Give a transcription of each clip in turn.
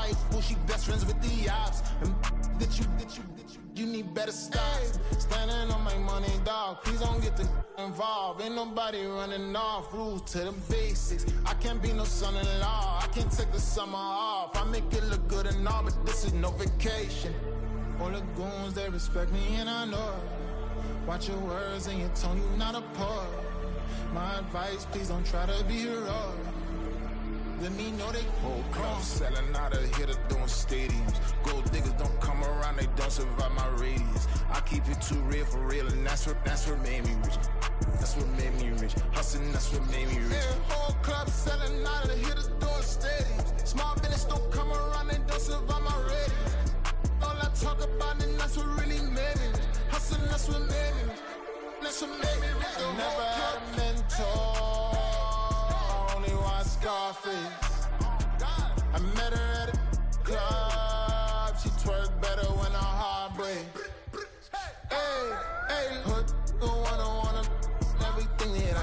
wife, well, she best friends with the ops. And you need better stop. Standing on my money, dog. Please don't get the involved. Ain't nobody running off. Rules to the basics. I can't be no son-in-law. I can't take the summer off. I make it look good and all, but this is no vacation. All the goons, they respect me and I know it. Watch your words and your tone, you not a poet. My advice, please don't try to be heroic. Let me know they whole club selling out of here to doing stadiums. Gold diggers don't come around, they don't survive my radius. I keep it too real for real, and that's what made me rich. That's what made me rich. Hustling, that's what made me rich. Yeah, whole club selling out of here to doing stadiums. Small business don't come around, they don't survive my radius. All I talk about, and that's what really made me rich. Hustling, that's what made me rich. That's what made me rich. I never had a mentor. Scarface. I met her at a club. She twerk better when her heart breaks. Hey, hood, the wanna everything that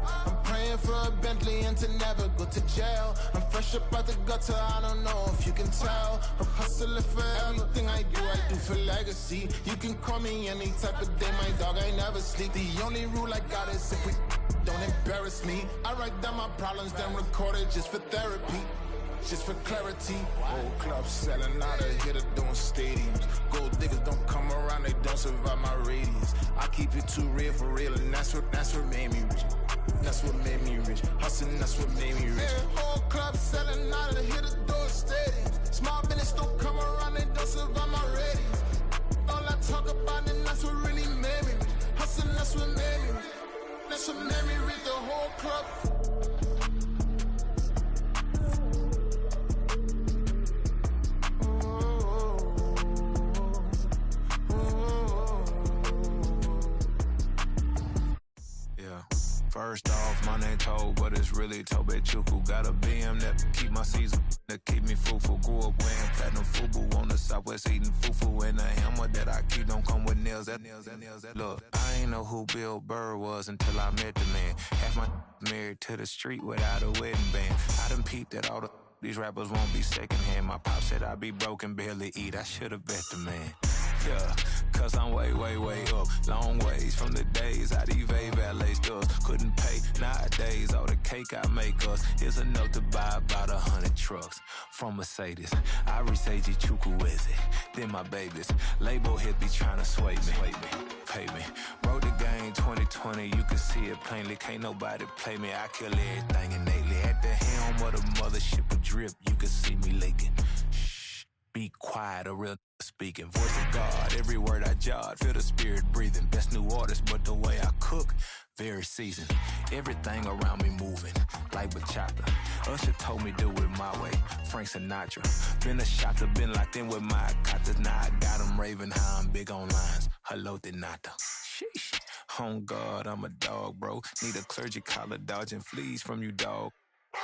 I'm praying for a Bentley and to never go to jail. I'm fresh up out the gutter, I don't know if you can tell. I'm hustling for everything I do for legacy. You can call me any type of day, my dog, I never sleep. The only rule I got is if we don't embarrass me. I write down my problems, then record it just for therapy, just for clarity. Whole club selling out of here to doing stadiums. Gold diggers don't come around, they don't survive my radius. I keep it too real for real, and that's what made me rich. That's what made me rich. Hustling, that's what made me rich. Yeah, whole club selling out of here to doing stadiums. Small business don't come around, they don't survive my radius. All I talk about, and that's what really made me rich. Hustling, that's what made me rich. That's what made me read the whole club. Yeah. First off, my name Tobe, but it's really Tobe Chuku. Got a BM that keep my season, that keep me fruitful. Grew up wearing platinum FUBU on the Southwest eating fufu. And a hammer that I keep don't come with nails. Look, I ain't know who Bill Burr was until I met the man. Half my married to the street without a wedding band. I done peeped that all these rappers won't be secondhand. My pop said I'd be broken, barely eat. I should've bet the man. Yeah, cause I'm way up. Long ways from the days I evade valet stores. Couldn't pay nowadays. All the cake I make us is enough to buy about 100 trucks from Mercedes. I resage Chukwueze, then my babies. Label hit be trying to sway me. Pay me. Wrote the game 2020, you can see it plainly. Can't nobody play me. I kill everything innately. At the helm of the mothership of drip, you can see me leaking. Shh, be quiet, a real speaking. Voice of God, every word I jot, feel the spirit breathing. Best new artist, but the way I cook, very seasoned. Everything around me moving, like bachata. Usher told me do it my way, Frank Sinatra. Been a shotter, been locked in with my katas. Now I got them raving how I'm big on lines. Hello, Denata. Sheesh. On God, I'm a dog, bro. Need a clergy collar, dodging fleas from you, dog.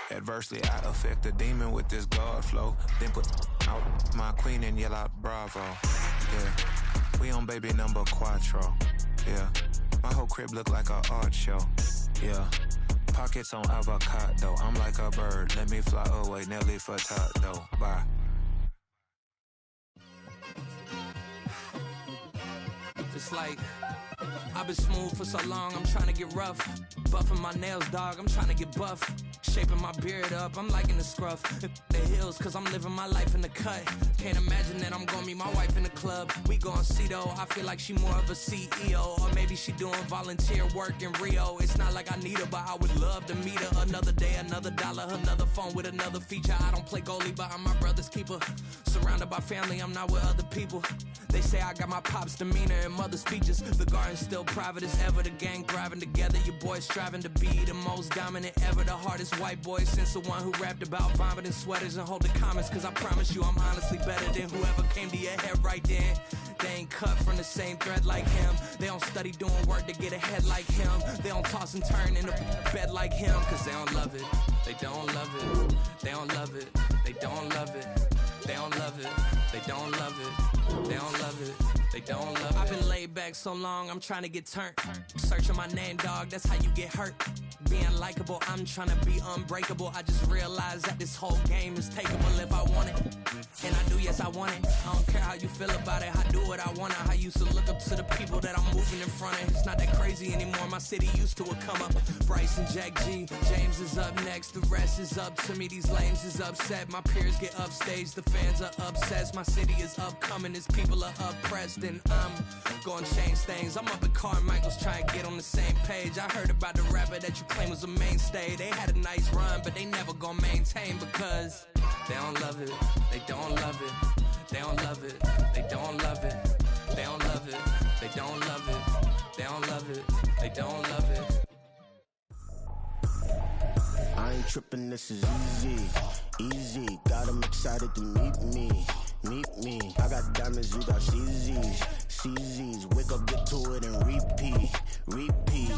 Adversely, I affect a demon with this God flow. Then put out my queen and yell out bravo. Yeah, we on baby number quattro. Yeah, my whole crib look like a art show. Yeah, pockets on avocado. I'm like a bird, let me fly away. Nelly Furtado, bye. It's like I've been smooth for so long, I'm trying to get rough. Buffing my nails, dog, I'm trying to get buff. Shaping my beard up, I'm liking the scruff. The hills, cause I'm living my life in the cut. Can't imagine that I'm gonna meet my wife in the club. We gon' see though, I feel like she more of a CEO. Or maybe she doing volunteer work in Rio. It's not like I need her, but I would love to meet her. Another day, another dollar, another phone with another feature. I don't play goalie, but I'm my brother's keeper. Surrounded by family, I'm not with other people. They say I got my pop's demeanor and mother's features. The garden's still private as ever. The gang thriving together. Your boys striving to be the most dominant ever. The hardest white boy since the one who rapped about vomiting sweaters and hold the comments. Cause I promise you I'm honestly better than whoever came to your head right then. They ain't cut from the same thread like him. They don't study doing work to get ahead like him. They don't toss and turn in the bed like him. Cause they don't love it. They don't love it. They don't love it. They don't love it. They don't love it. They don't love it. They don't love it. They don't love it. I've been laid back so long, I'm trying to get turned. Searching my name, dog, that's how you get hurt. Being likable, I'm trying to be unbreakable. I just realized that this whole game is takeable if I want it. And I do, yes, I want it. I don't care how you feel about it. I do what I want. I used to look up to the people that I'm moving in front of. It's not that crazy anymore. My city used to come up. Bryce and Jack G. James is up next. The rest is up to me. These lames is upset. My peers get upstage. The fans are obsessed. My city is upcoming. These people are oppressed. And I'm gonna change things. I'm up at Carmichael's trying to get on the same page. I heard about the rapper that you claim was a mainstay. They had a nice run, but they never gonna maintain because they don't love it. They don't love it. They don't love it. They don't love it. They don't love it. They don't love it. They don't love it. They don't love it. I ain't tripping, this is easy, easy. Got 'em excited to meet me, meet me. I got diamonds, you got CZs, CZs. Wake up, get to it, and repeat, repeat.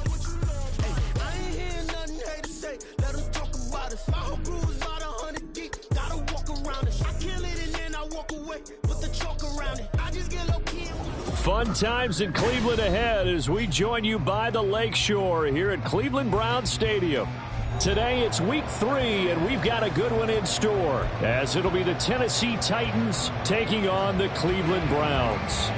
Hey, I ain't hearing nothing haters say. Let them talk about us. My whole crew is about 100 deep. Gotta walk around it. I kill it and then I walk away. Put the chalk around it. I just get low key. Fun times in Cleveland ahead as we join you by the Lakeshore here at Cleveland Browns Stadium. Today it's week 3, and we've got a good one in store, as it'll be the Tennessee Titans taking on the Cleveland Browns.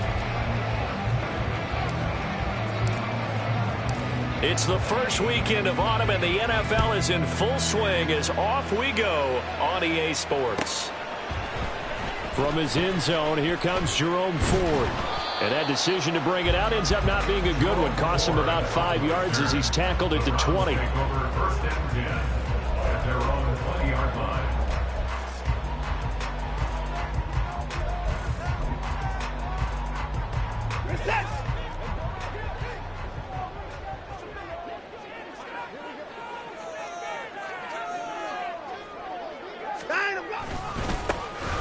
It's the first weekend of autumn, and the NFL is in full swing as off we go on EA Sports. From his end zone, here comes Jerome Ford. And that decision to bring it out ends up not being a good one. Costs him about 5 yards as he's tackled at the 20. First and 10 at their own 20-yard line.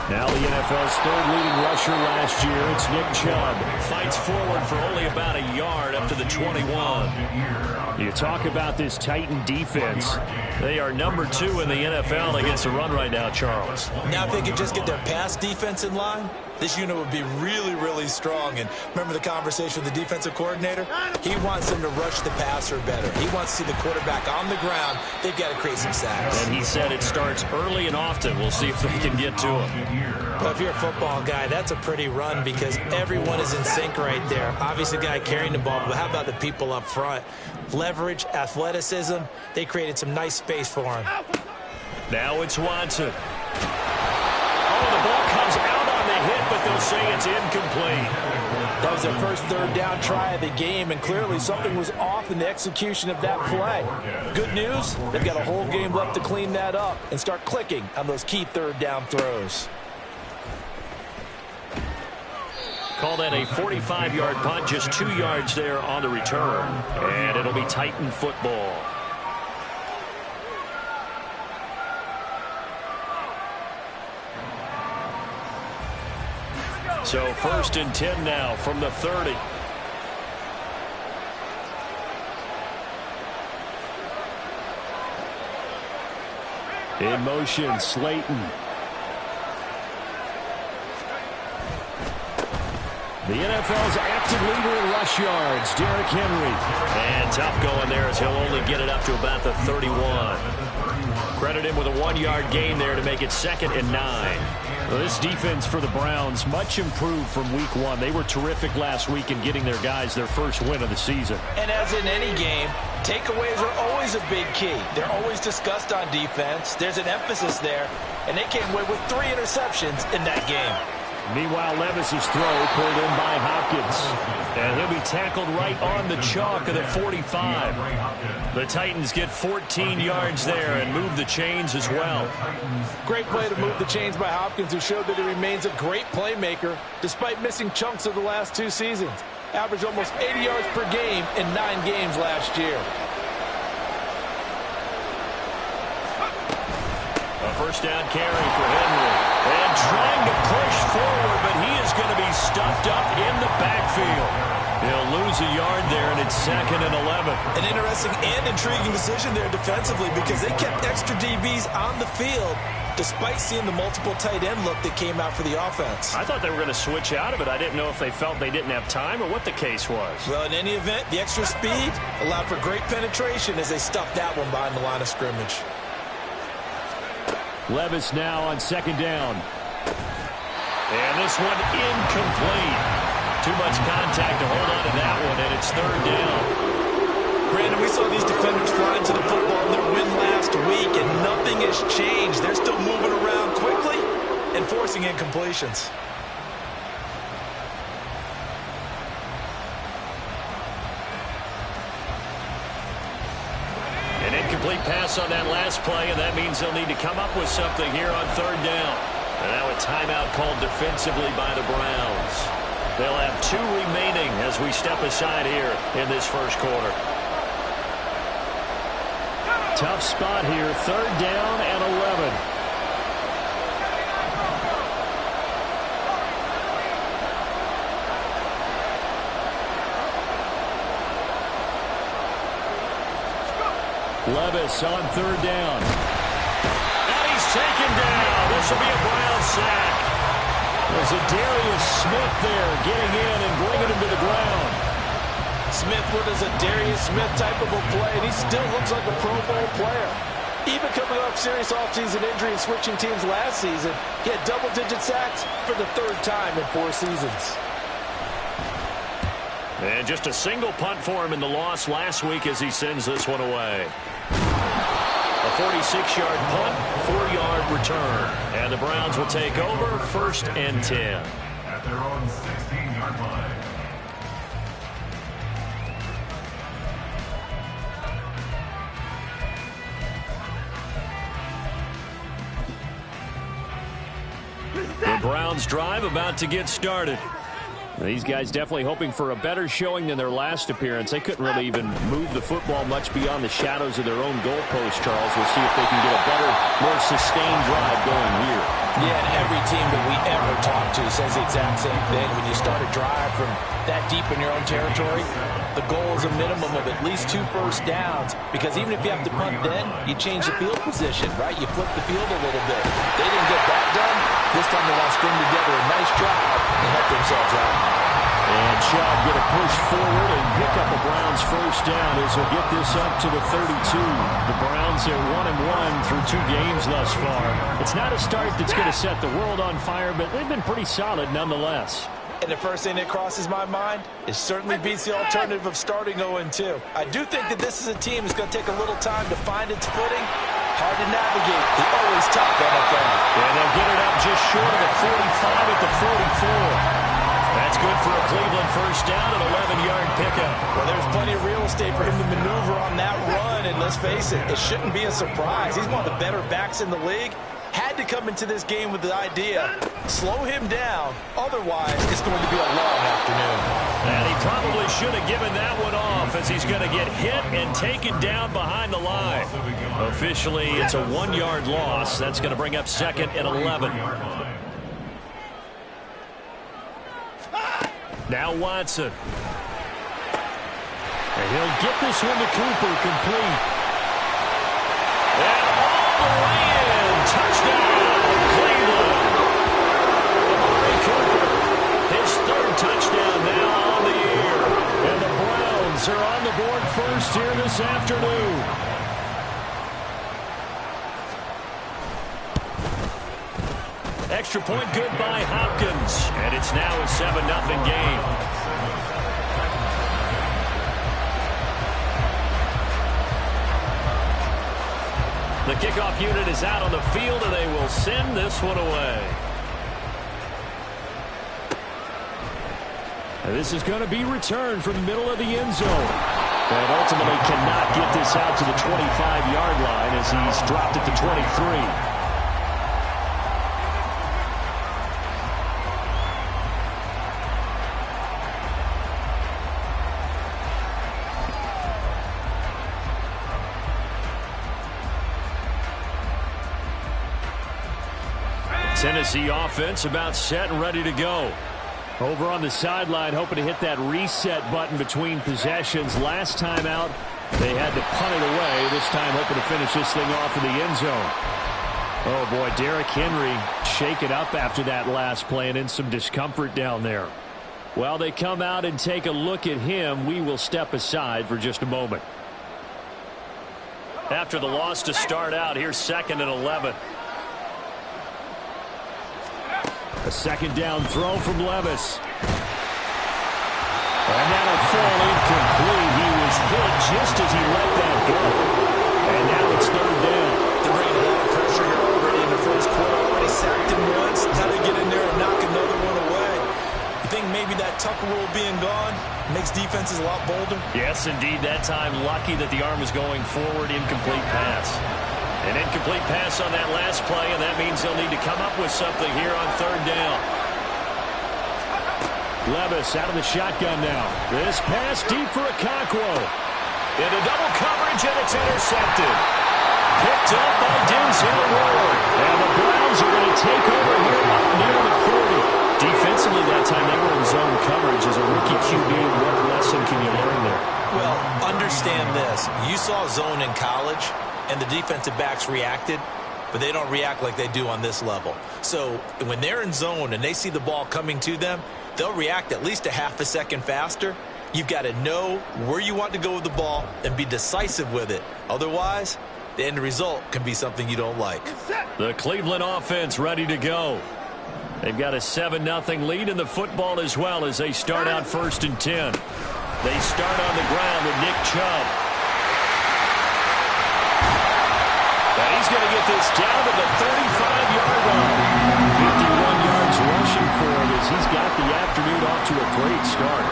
Now the NFL's third leading rusher last year, it's Nick Chubb. Fights forward for only about a yard up to the 21. You talk about this Titan defense. They are number 2 in the NFL against the run right now, Charles. Now if they could just get their pass defense in line, this unit would be really, really strong. And remember the conversation with the defensive coordinator? He wants them to rush the passer better. He wants to see the quarterback on the ground. They've got to create some sacks. And he said it starts early and often. We'll see if they can get to him. But if you're a football guy, that's a pretty run because everyone is in sync right there. Obviously, the guy carrying the ball, but how about the people up front? Leverage, athleticism, they created some nice space for him. Now it's Watson. Oh, the ball comes out on the hit, but they'll say it's incomplete. That was their first third down try of the game, and clearly something was off in the execution of that play. Good news, they've got a whole game left to clean that up and start clicking on those key third down throws. Call that a 45-yard punt, just 2 yards there on the return. And it'll be Titan football. So first and 10 now from the 30. In motion, Slayton. The NFL's active leader in rush yards, Derrick Henry. And tough going there as he'll only get it up to about the 31. Credit him with a 1-yard gain there to make it 2nd and 9. Well, this defense for the Browns, much improved from week 1. They were terrific last week in getting their guys their first win of the season. And as in any game, takeaways are always a big key. They're always discussed on defense. There's an emphasis there, and they came away with 3 interceptions in that game. Meanwhile, Levis's throw pulled in by Hopkins. And he'll be tackled right on the chalk of the 45. The Titans get 14 yards there and move the chains as well. Great play to move the chains by Hopkins, who showed that he remains a great playmaker despite missing chunks of the last 2 seasons. Averaged almost 80 yards per game in 9 games last year. A first down carry for Henry. And trying to push forward, but he is going to be stuffed up in the backfield. He'll lose a yard there, and it's 2nd and 11. An interesting and intriguing decision there defensively because they kept extra DBs on the field despite seeing the multiple tight end look that came out for the offense. I thought they were going to switch out of it. I didn't know if they felt they didn't have time or what the case was. Well, in any event, the extra speed allowed for great penetration as they stuffed that one behind the line of scrimmage. Levis now on 2nd down. And this one incomplete. Too much contact to hold on to that one, and it's 3rd down. Brandon, we saw these defenders fly into the football in their win last week, and nothing has changed. They're still moving around quickly and forcing incompletions. An incomplete pass on that last play, and that means they'll need to come up with something here on 3rd down. And now a timeout called defensively by the Browns. They'll have 2 remaining as we step aside here in this first quarter. Tough spot here, 3rd down and 11. Levis on 3rd down. And he's taken down. This will be a Brown sack. There's a Darius Smith there getting in and bringing him to the ground. Smith was a Darius Smith type of a play, and he still looks like a Pro Bowl player. Even coming off serious offseason injury and switching teams last season, he had double-digit sacks for the 3rd time in 4 seasons. And just a single punt for him in the loss last week as he sends this one away. A 46-yard punt, 4-yard return. And the Browns will take over 1st and 10. At their own 16-yard line. The Browns drive about to get started. These guys definitely hoping for a better showing than their last appearance. They couldn't really even move the football much beyond the shadows of their own goalpost, Charles. We'll see if they can get a better, more sustained drive going here. Yeah, and every team that we ever talk to says the exact same thing. When you start a drive from that deep in your own territory, the goal is a minimum of at least 2 first downs, because even if you have to punt then, you change the field position, right? You flip the field a little bit. They didn't get that done. This time they want to string together a nice drive and help themselves out. And Chubb going to push forward and pick up a Browns first down as he'll get this up to the 32. The Browns are 1-1 through 2 games thus far. It's not a start that's going to set the world on fire, but they've been pretty solid nonetheless. And the first thing that crosses my mind is certainly beats the alternative of starting 0-2. I do think that this is a team that's going to take a little time to find its footing. Hard to navigate the always tough NFL. And they'll get it up just short of the 45 at the 44. That's good for a Cleveland first down, an 11-yard pickup. Well, there's plenty of real estate for him to maneuver on that run, and let's face it, it shouldn't be a surprise. He's one of the better backs in the league. Had to come into this game with the idea, slow him down, otherwise it's going to be a long afternoon. And he probably should have given that one off as he's going to get hit and taken down behind the line. Officially, it's a 1-yard loss. That's going to bring up 2nd and 11. Now Watson. And he'll get this one to Cooper complete. And all the way in. Touchdown, Cleveland. Amari Cooper, his 3rd touchdown now on the year. And the Browns are on the board first here this afternoon. Extra point good by Hopkins. And it's now a 7-0 game. The kickoff unit is out on the field, and they will send this one away. And this is going to be returned from the middle of the end zone. And ultimately cannot get this out to the 25-yard line as he's dropped at the 23. Tennessee offense about set and ready to go. Over on the sideline, hoping to hit that reset button between possessions. Last time out, they had to punt it away. This time hoping to finish this thing off in the end zone. Oh, boy, Derrick Henry shaken up after that last play and in some discomfort down there. While they come out and take a look at him, we will step aside for just a moment. After the loss to start out, here's 2nd and 11. A second down throw from Levis. And that'll fall incomplete. He was hit just as he let that go. And now it's 3rd down. They're bringing a lot of pressure here already in the first quarter. Already sacked him once. Now they get in there and knock another one away. You think maybe that Tucker rule being gone makes defenses a lot bolder? Yes, indeed. That time, lucky that the arm was going forward. Incomplete pass. An incomplete pass on that last play, and that means they'll need to come up with something here on 3rd down. Levis out of the shotgun now. This pass deep for Okonkwo. Into double coverage, and it's intercepted. Picked up by Denzel Ward. And the Browns are going to take over here near the 40. Defensively that time, they were in zone coverage. As a rookie QB, what lesson can you learn there? Well, understand this. You saw zone in college, and the defensive backs reacted, but they don't react like they do on this level. So when they're in zone and they see the ball coming to them, they'll react at least a half a second faster. You've got to know where you want to go with the ball and be decisive with it. Otherwise, the end result can be something you don't like. The Cleveland offense ready to go. They've got a 7-0 lead in the football as well as they start out 1st and 10. They start on the ground with Nick Chubb. And he's going to get this down to the 35-yard line. 51 yards rushing for him as he's got the afternoon off to a great start.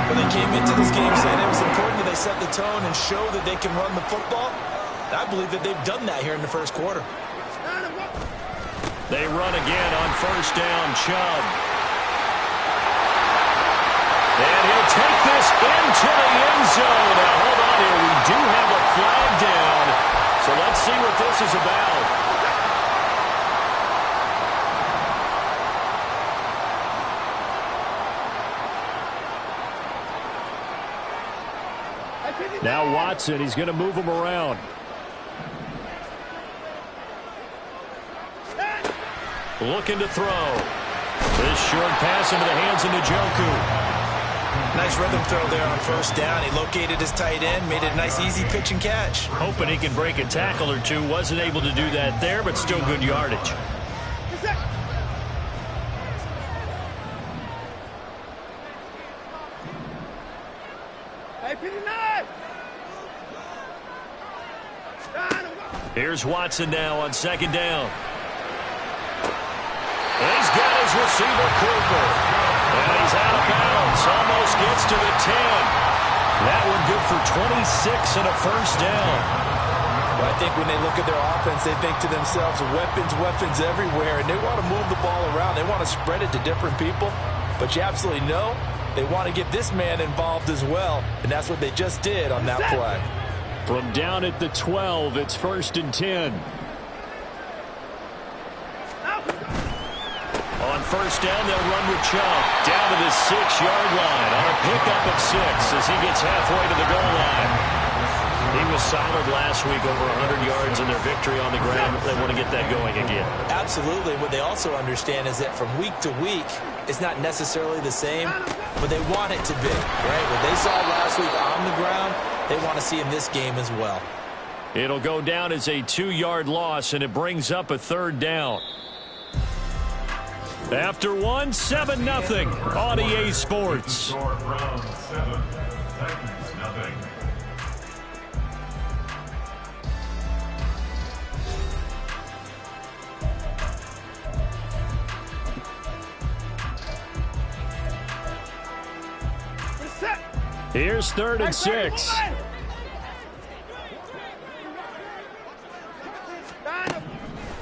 When they came into this game saying it was important that they set the tone and show that they can run the football, I believe that they've done that here in the first quarter. They run again on 1st down, Chubb. And he'll take this into the end zone. Now, hold on here. We do have a flag down. So let's see what this is about. Now Watson, he's going to move him around. Looking to throw. This short pass into the hands of Njoku. Nice rhythm throw there on 1st down. He located his tight end, made it a nice easy pitch and catch. Hoping he can break a tackle or two. Wasn't able to do that there, but still good yardage. Here's Watson now on 2nd down. And he's got his receiver, Cooper. And he's out of bounds. Almost gets to the 10. That one good for 26 and a 1st down. Well, I think when they look at their offense, they think to themselves, weapons everywhere, and they want to move the ball around. They want to spread it to different people. But you absolutely know they want to get this man involved as well, and that's what they just did on that play. From down at the 12, it's 1st and 10. On 1st down, they'll run with Chubb down to the 6-yard line on a pickup of 6 as he gets halfway to the goal line. He was solid last week, over 100 yards in their victory on the ground. They want to get that going again. Absolutely. What they also understand is that from week to week, it's not necessarily the same, but they want it to be, right? What they saw last week on the ground, they want to see in this game as well. It'll go down as a 2-yard loss, and it brings up a 3rd down. After 7-0 on EA Sports. Browns 7, Titans nothing. Here's 3rd and 6.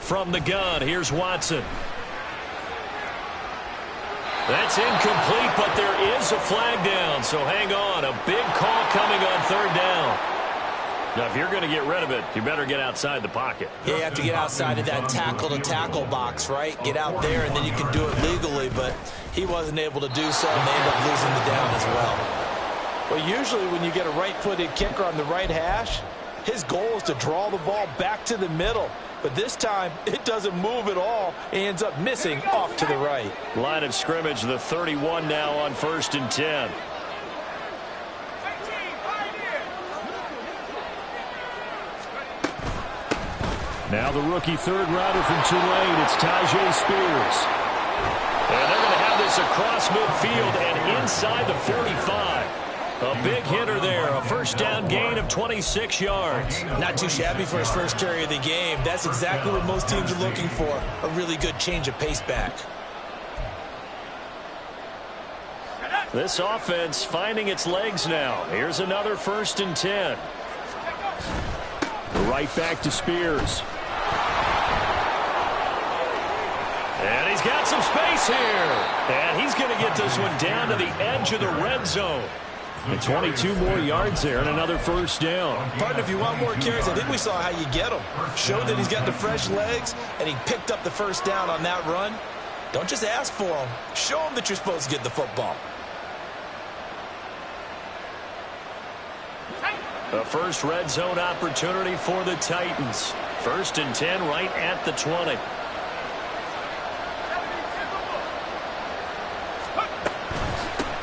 From the gun, here's Watson. That's incomplete, but there is a flag down, so hang on. A big call coming on 3rd down. Now, if you're going to get rid of it, you better get outside the pocket. Yeah, you have to get outside of that tackle-to-tackle box, right? Get out there, and then you can do it legally, but he wasn't able to do so, and they end up losing the down as well. Well, usually when you get a right-footed kicker on the right hash, his goal is to draw the ball back to the middle. But this time, it doesn't move at all. He ends up missing off to the right. Line of scrimmage, the 31 now on 1st and 10. Now the rookie third rounder from Tulane, it's Tajay Spears. And they're going to have this across midfield and inside the 45. A big hitter there, a first down gain of 26 yards. Not too shabby for his first carry of the game. That's exactly what most teams are looking for, a really good change of pace back. This offense finding its legs now. Here's another 1st and 10. Right back to Spears. And he's got some space here. And he's going to get this one down to the edge of the red zone. And 22 more yards there and another first down. Partner, if you want more carries, I think we saw how you get him. Showed that he's got the fresh legs, and he picked up the first down on that run. Don't just ask for him. Show him that you're supposed to get the football. The first red zone opportunity for the Titans. 1st and 10 right at the 20.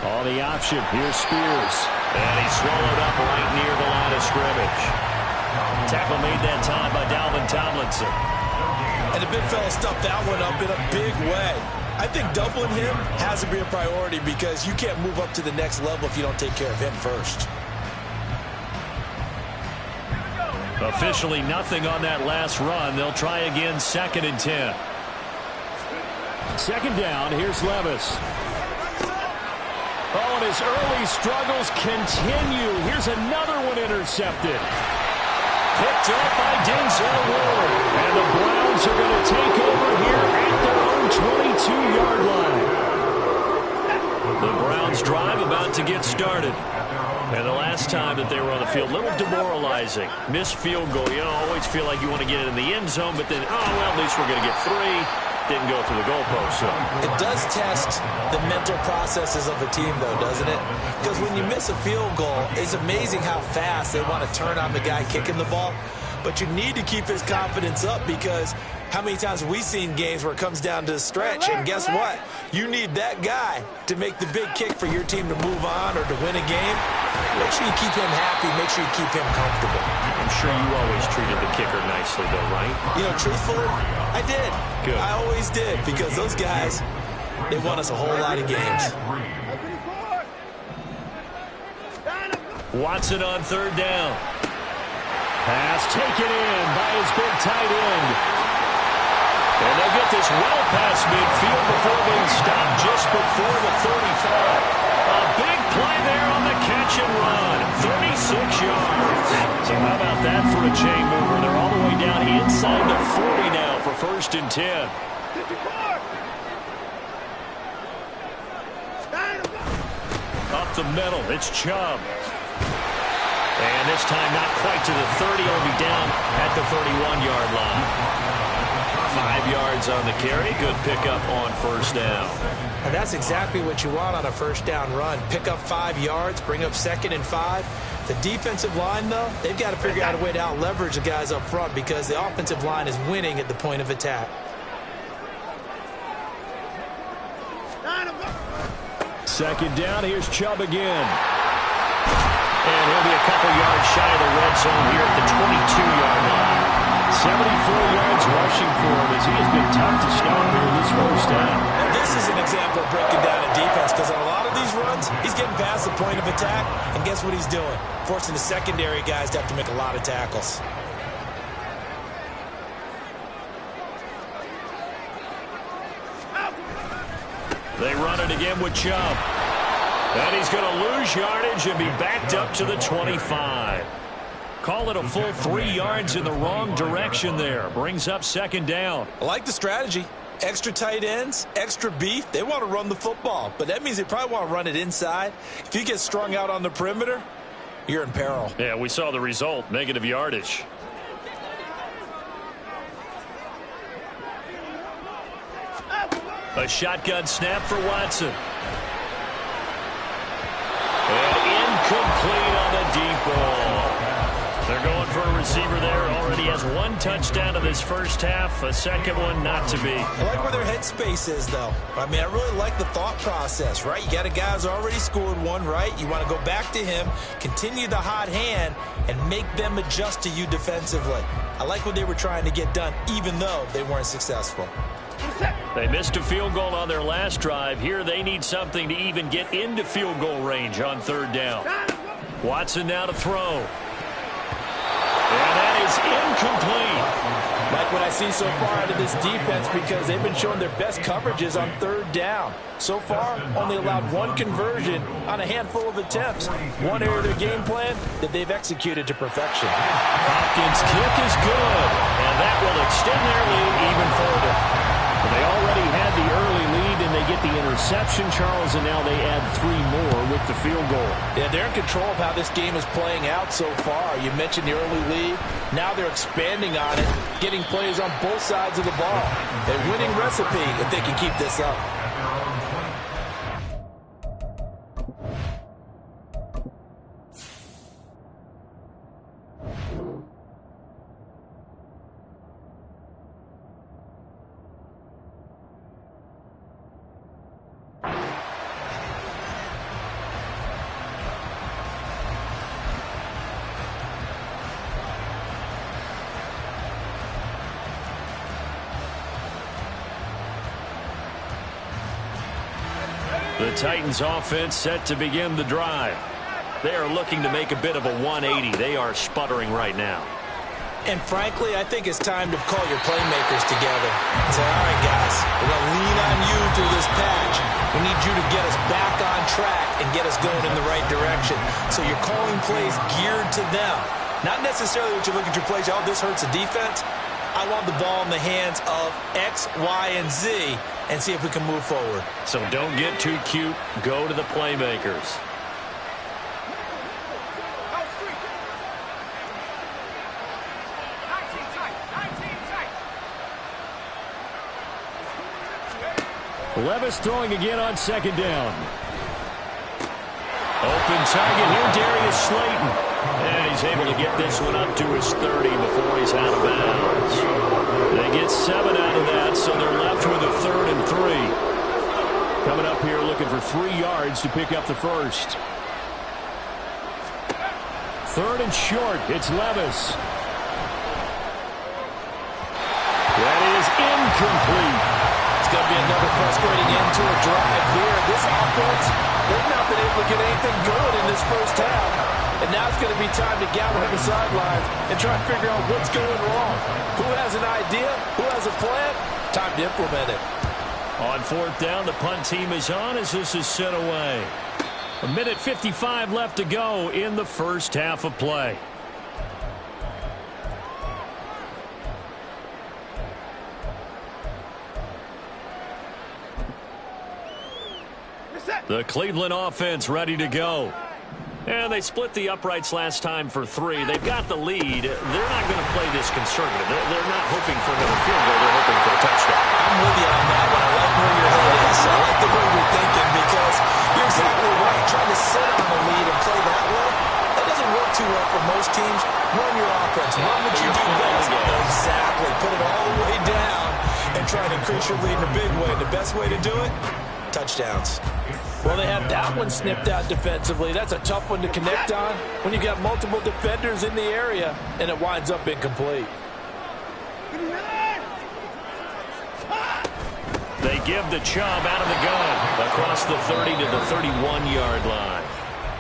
On the option, here's Spears. And he's swallowed up right near the line of scrimmage. Tackle made that time by Dalvin Tomlinson. And the big fella stuffed that one up in a big way. I think doubling him has to be a priority because you can't move up to the next level if you don't take care of him first. Officially nothing on that last run. They'll try again 2nd and 10. 2nd down, here's Levis. Oh, and his early struggles continue. Here's another one intercepted. Picked up by Denzel Ward. And the Browns are going to take over here at their own 22-yard line. The Browns drive about to get started. And the last time that they were on the field, a little demoralizing. Missed field goal. You know, always feel like you want to get it in the end zone, but then, oh, well, at least we're going to get 3. Didn't go through the goalpost. So it does test the mental processes of a team, though, doesn't it? Because when you miss a field goal, it's amazing how fast they want to turn on the guy kicking the ball. But you need to keep his confidence up because how many times have we seen games where it comes down to the stretch, and guess what? You need that guy to make the big kick for your team to move on or to win a game. Make sure you keep him happy. Make sure you keep him comfortable. I'm sure you always treated the kicker nicely, though, right? You know, truthfully, I did. Good. I always did because those guys, they won us a whole lot of games. Watson on 3rd down. Pass taken in by his big tight end. And they'll get this well past midfield before being stopped just before the 35. A big play there on the catch and run. 36 yards. So how about that for a chain mover? They're all the way down inside the 40 now for 1st and 10. Up the middle, it's Chubb. And this time not quite to the 30. He'll be down at the 31-yard line. 5 yards on the carry. Good pickup on 1st down. And that's exactly what you want on a 1st down run. Pick up 5 yards, bring up 2nd and 5. The defensive line, though, they've got to figure out a way to out-leverage the guys up front because the offensive line is winning at the point of attack. 2nd down. Here's Chubb again. And he'll be a couple yards shy of the red zone here at the 22-yard line. 74 yards rushing for him as he has been tough to stop here in this 1st down. And this is an example of breaking down a defense because on a lot of these runs, he's getting past the point of attack, and guess what he's doing? Forcing the secondary guys to have to make a lot of tackles. They run it again with Chubb. And he's going to lose yardage and be backed up to the 25. Call it a full 3 yards in the wrong direction there. Brings up 2nd down. I like the strategy. Extra tight ends, extra beef. They want to run the football, but that means they probably want to run it inside. If you get strung out on the perimeter, you're in peril. Yeah, we saw the result, negative yardage. A shotgun snap for Watson. And incomplete on the deep ball. They're going for a receiver there. Already has one touchdown in this first half. A second one not to be. I like where their headspace is, though. I mean, I really like the thought process, right? You got a guy who's already scored one, right? You want to go back to him, continue the hot hand, and make them adjust to you defensively. I like what they were trying to get done, even though they weren't successful. They missed a field goal on their last drive. Here they need something to even get into field goal range on third down. Watson now to throw. And that is incomplete. Like what I see so far out of this defense, because they've been showing their best coverages on third down. So far, only allowed one conversion on a handful of attempts. One area of their game plan that they've executed to perfection. Hopkins' kick is good, and that will extend their lead even further. They already had the early lead, and they get the interception, Charles, and now they add 3 more with the field goal. Yeah, they're in control of how this game is playing out so far. You mentioned the early lead. Now they're expanding on it, getting plays on both sides of the ball. A winning recipe if they can keep this up. The Titans offense set to begin the drive. They are looking to make a bit of a 180. They are sputtering right now. And frankly, I think it's time to call your playmakers together and say, all right, guys, we're going to lean on you through this patch. We need you to get us back on track and get us going in the right direction. So you're calling plays geared to them. Not necessarily what you look at your plays, oh, this hurts the defense. I want the ball in the hands of X, Y, and Z and see if we can move forward. So don't get too cute. Go to the playmakers. Levis throwing again on second down. Open target here, Darius Slayton. And he's able to get this one up to his 30 before he's out of bounds. They get 7 out of that, so they're left with a 3rd and 3. Coming up here looking for 3 yards to pick up the first. 3rd and short. It's Levis. That is incomplete. It's going to be another frustrating end to a drive here. This offense, they've not been able to get anything going in this first half. And now it's going to be time to gather on the sidelines and try and figure out what's going wrong. Who has an idea? Who has a plan? Time to implement it. On 4th down, the punt team is on as this is sent away. 1:55 left to go in the first half of play. The Cleveland offense ready to go. And they split the uprights last time for 3. They've got the lead. They're not going to play this conservative. They're not hoping for another field goal. They're hoping for a touchdown. I'm with you on that one. I like where your head is. I like the way you're thinking because you're exactly right. Trying to sit on the lead and play that way, that doesn't work too well for most teams. Run your offense. Run what you do best. Exactly. Put it all the way down and try to increase your lead in a big way. The best way to do it, touchdowns. Well, they had that one snipped out defensively. That's a tough one to connect on when you got multiple defenders in the area, and it winds up incomplete. They give the Chubb out of the gun across the 30 to the 31-yard line.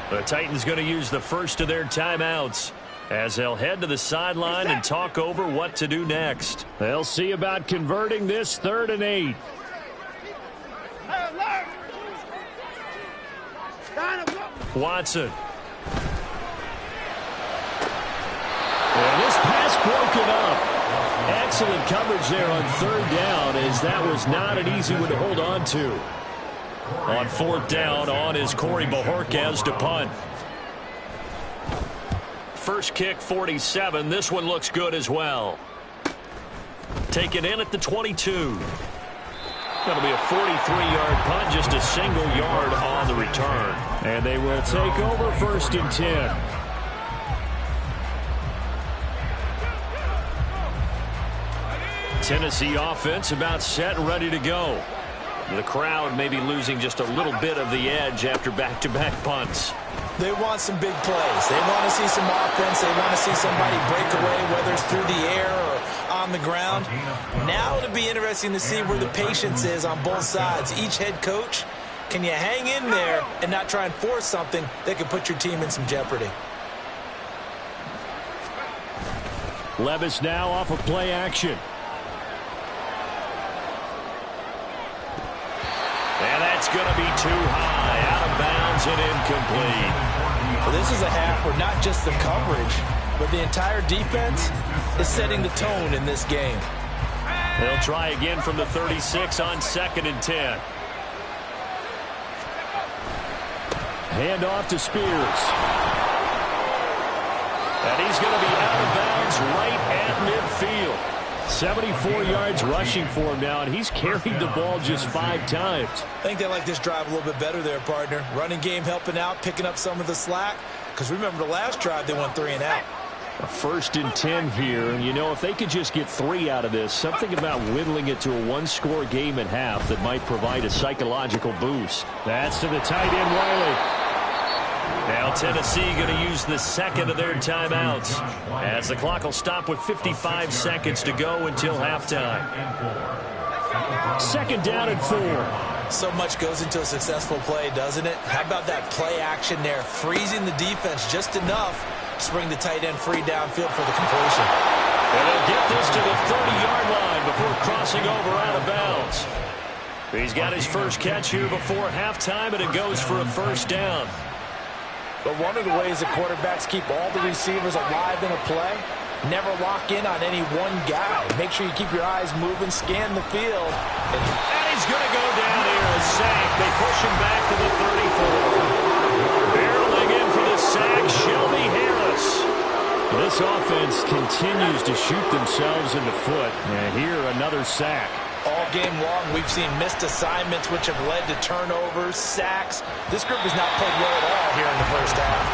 The Titans going to use the first of their timeouts as they'll head to the sideline and talk over what to do next. They'll see about converting this 3rd and 8. Watson. And this pass broken up. Excellent coverage there on 3rd down, as that was not an easy one to hold on to. On 4th down, on is Corey Bojorquez to punt. first kick 47. This one looks good as well. Taken in at the 22. That'll be a 43-yard punt, just a single yard on the return. And they will take over 1st and 10. Tennessee offense about set and ready to go. The crowd may be losing just a little bit of the edge after back-to-back punts. They want some big plays. They want to see some offense. They want to see somebody break away, whether it's through the air or on the ground. Now it'll be interesting to see where the patience is on both sides. Each head coach, can you hang in there and not try and force something that could put your team in some jeopardy? Levis now off of play action. And that's going to be too high, out of bounds and incomplete. Well, this is a half where not just the coverage, but the entire defense is setting the tone in this game. They'll try again from the 36 on 2nd and 10. Hand off to Spears. And he's going to be out of bounds right at midfield. 74 yards rushing for him now, and he's carried the ball just 5 times. I think they like this drive a little bit better there, partner. Running game helping out, picking up some of the slack. Because remember, the last drive, they went 3 and out. A 1st and 10 here, and you know, if they could just get 3 out of this, something about whittling it to a 1-score game at half that might provide a psychological boost. That's to the tight end, Wiley. Now Tennessee going to use the 2nd of their timeouts as the clock will stop with 55 seconds to go until halftime. 2nd down and 4. So much goes into a successful play, doesn't it? How about that play action there, freezing the defense just enough to bring the tight end free downfield for the completion. And they'll get this to the 30-yard line before crossing over out of bounds. He's got his first catch here before halftime, and it goes for a 1st down. But one of the ways that quarterbacks keep all the receivers alive in a play, never lock in on any one guy. Make sure you keep your eyes moving, scan the field. And he's going to go down here, a sack. They push him back to the 34. Barreling in for the sack, Shelby Harris. This offense continues to shoot themselves in the foot. And here, another sack. All game long, we've seen missed assignments, which have led to turnovers, sacks. This group has not played well at all here in the first half.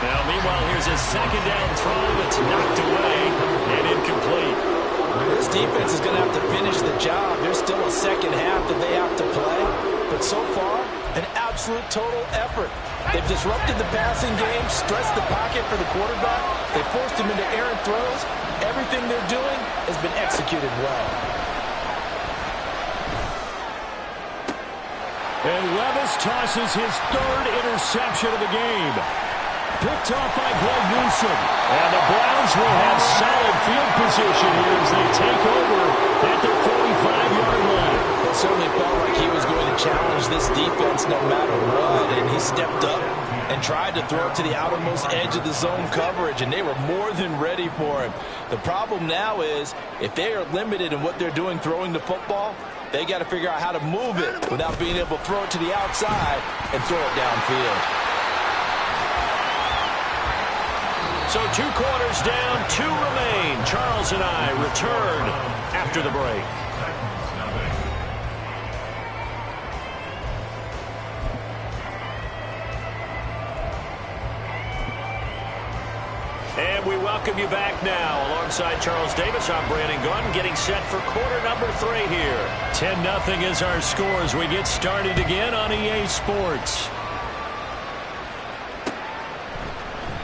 Now, meanwhile, here's a 2nd down throw that's knocked away and incomplete. This defense is going to have to finish the job. There's still a second half that they have to play. But so far, an absolute total effort. They've disrupted the passing game, stressed the pocket for the quarterback. They forced him into errant throws. Everything they're doing has been executed well. And Levis tosses his 3rd interception of the game. Picked off by Greg Newsom. And the Browns will have solid field position here as they take over at the 45-yard line. It certainly felt like he was going to challenge this defense no matter what, and he stepped up and tried to throw it to the outermost edge of the zone coverage, and they were more than ready for him. The problem now is if they are limited in what they're doing throwing the football, they got to figure out how to move it without being able to throw it to the outside and throw it downfield. So 2 quarters down, 2 remain. Charles and I return after the break. And we welcome you back now. Alongside Charles Davis, I'm Brandon Gunn, getting set for quarter number 3 here. 10-0 is our score as we get started again on EA Sports.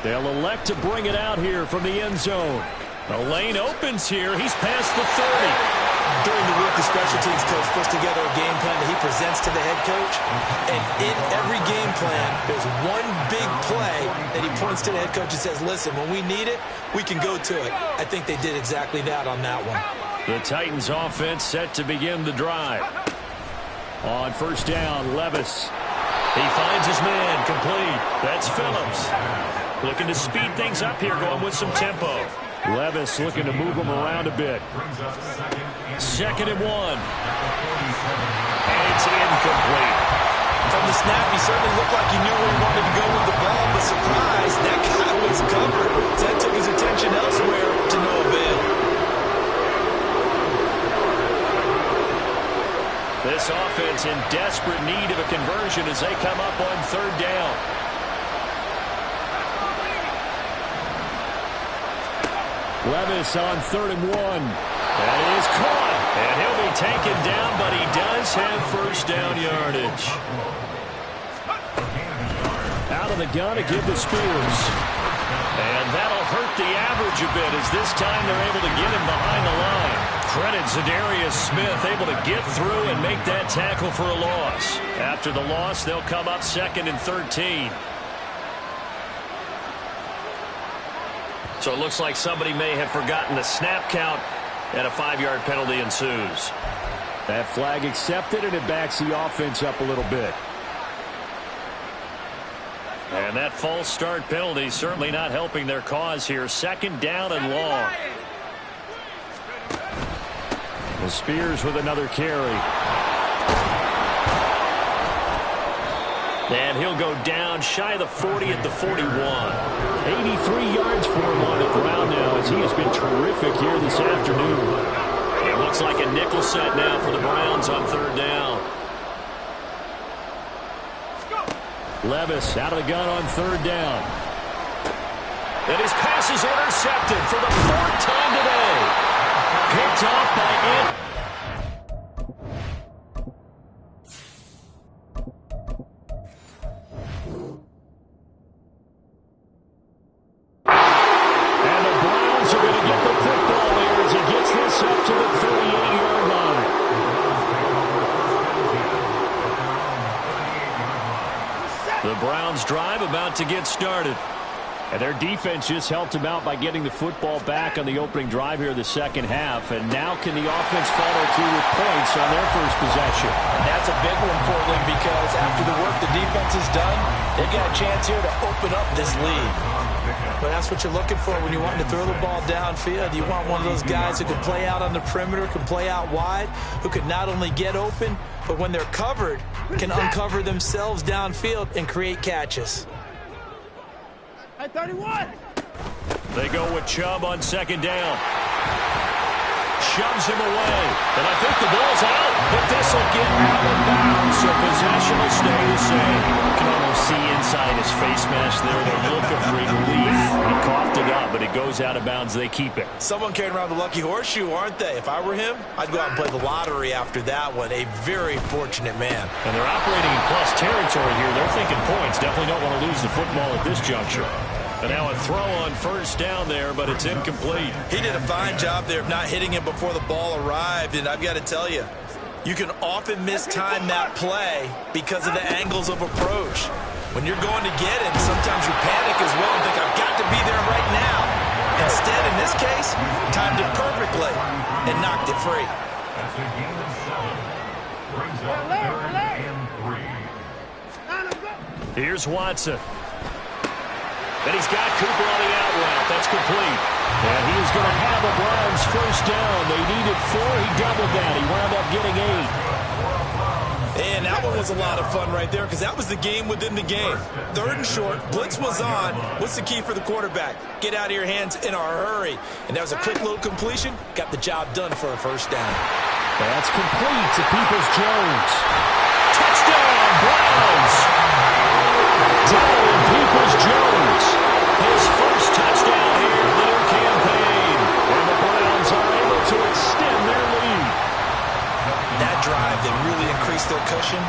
They'll elect to bring it out here from the end zone. The lane opens here. He's past the 30. During the week, the special teams coach puts together a game plan that he presents to the head coach. And in every game plan, there's one big play that he points to the head coach and says, listen, when we need it, we can go to it. I think they did exactly that on that one. The Titans offense set to begin the drive. On 1st down, Levis. He finds his man, complete. That's Phillips. Looking to speed things up here, going with some tempo. Levis looking to move him around a bit. 2nd and 1. And it's incomplete. From the snap, he certainly looked like he knew where he wanted to go with the ball, but surprise, that guy was covered. So that took his attention elsewhere to no avail. This offense in desperate need of a conversion as they come up on third down. Levis on 3rd and 1. That is caught. And he'll be taken down, but he does have first down yardage. Out of the gun to give to Spears. And that'll hurt the average a bit as this time they're able to get him behind the line. Credit Zadarius Smith able to get through and make that tackle for a loss. After the loss, they'll come up 2nd and 13. So it looks like somebody may have forgotten the snap count, and a 5-yard penalty ensues. That flag accepted, and it backs the offense up a little bit. And that false start penalty certainly not helping their cause here. 2nd down and long. Well, Spears with another carry. And he'll go down shy of the 40 at the 41. 83 yards for him on the ground now as he has been terrific here this afternoon. It looks like a nickel set now for the Browns on 3rd down. Levis out of the gun on 3rd down. And his pass is intercepted for the 4th time today. Picked off by Ant. And the Browns are going to get the football here as he gets this up to the 38-yard line. The Browns drive about to get started. And their defense just helped him out by getting the football back on the opening drive here in the second half. And now can the offense follow through with points on their first possession? And that's a big one for them because after the work the defense has done, they've got a chance here to open up this lead. But that's what you're looking for when you want to throw the ball downfield. You want one of those guys who can play out on the perimeter, can play out wide, who can not only get open, but when they're covered, can uncover themselves downfield and create catches. 31. They go with Chubb on 2nd down. Shoves him away. And I think the ball's out, but this will get out of bounds, so possession will stay the same. You can almost see inside his face mask there the look of relief. He coughed it up, but it goes out of bounds. They keep it. Someone carrying around the lucky horseshoe, aren't they? If I were him, I'd go out and play the lottery after that one. A very fortunate man. And they're operating in plus territory here. They're thinking points. Definitely don't want to lose the football at this juncture. And now a throw on 1st down there, but it's incomplete. He did a fine job there of not hitting him before the ball arrived, and I've got to tell you, you can often mistime that play because of the angles of approach. When you're going to get him, sometimes you panic as well and think, I've got to be there right now. Instead, in this case, timed it perfectly and knocked it free. Here's Watson. And he's got Cooper on the out route. That's complete. And he is going to have the Browns 1st down. They needed 4. He doubled that. He wound up getting 8. And that one was a lot of fun right there because that was the game within the game. 3rd and short. Blitz was on. What's the key for the quarterback? Get out of your hands in a hurry. And that was a quick little completion. Got the job done for a 1st down. That's complete to Peoples-Jones. Touchdown, Browns! Darren Peoples-Jones. His first touchdown here in the new campaign. And the Browns are able to extend their lead. That drive that really increased their cushion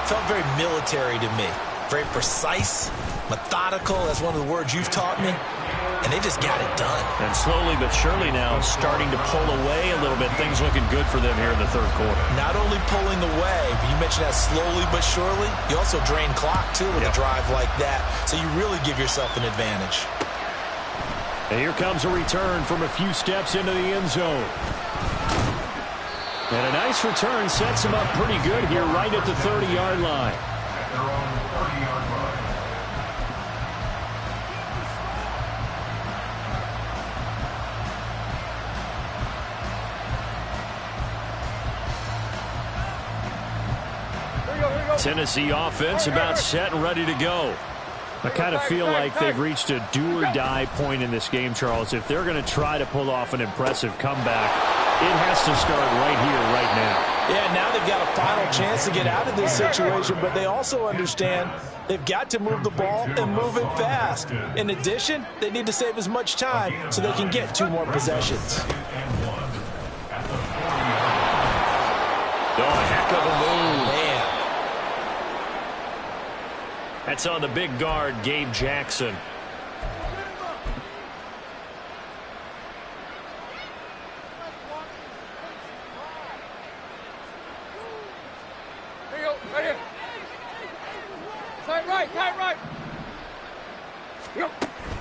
felt very military to me. Very precise, methodical. That's one of the words you've taught me. And they just got it done. And slowly but surely now starting to pull away a little bit. Things looking good for them here in the 3rd quarter. Not only pulling away, but you mentioned that slowly but surely. You also drain clock, too, with a drive like that. So you really give yourself an advantage. And here comes a return from a few steps into the end zone. And a nice return sets him up pretty good here right at the 30-yard line. Tennessee offense about set and ready to go. I kind of feel like they've reached a do-or-die point in this game, Charles. If they're going to try to pull off an impressive comeback, it has to start right here, right now. Yeah, now they've got a final chance to get out of this situation, but they also understand they've got to move the ball and move it fast. In addition, they need to save as much time so they can get 2 more possessions. Oh, a heck of a move. Man. That's on the big guard, Gabe Jackson.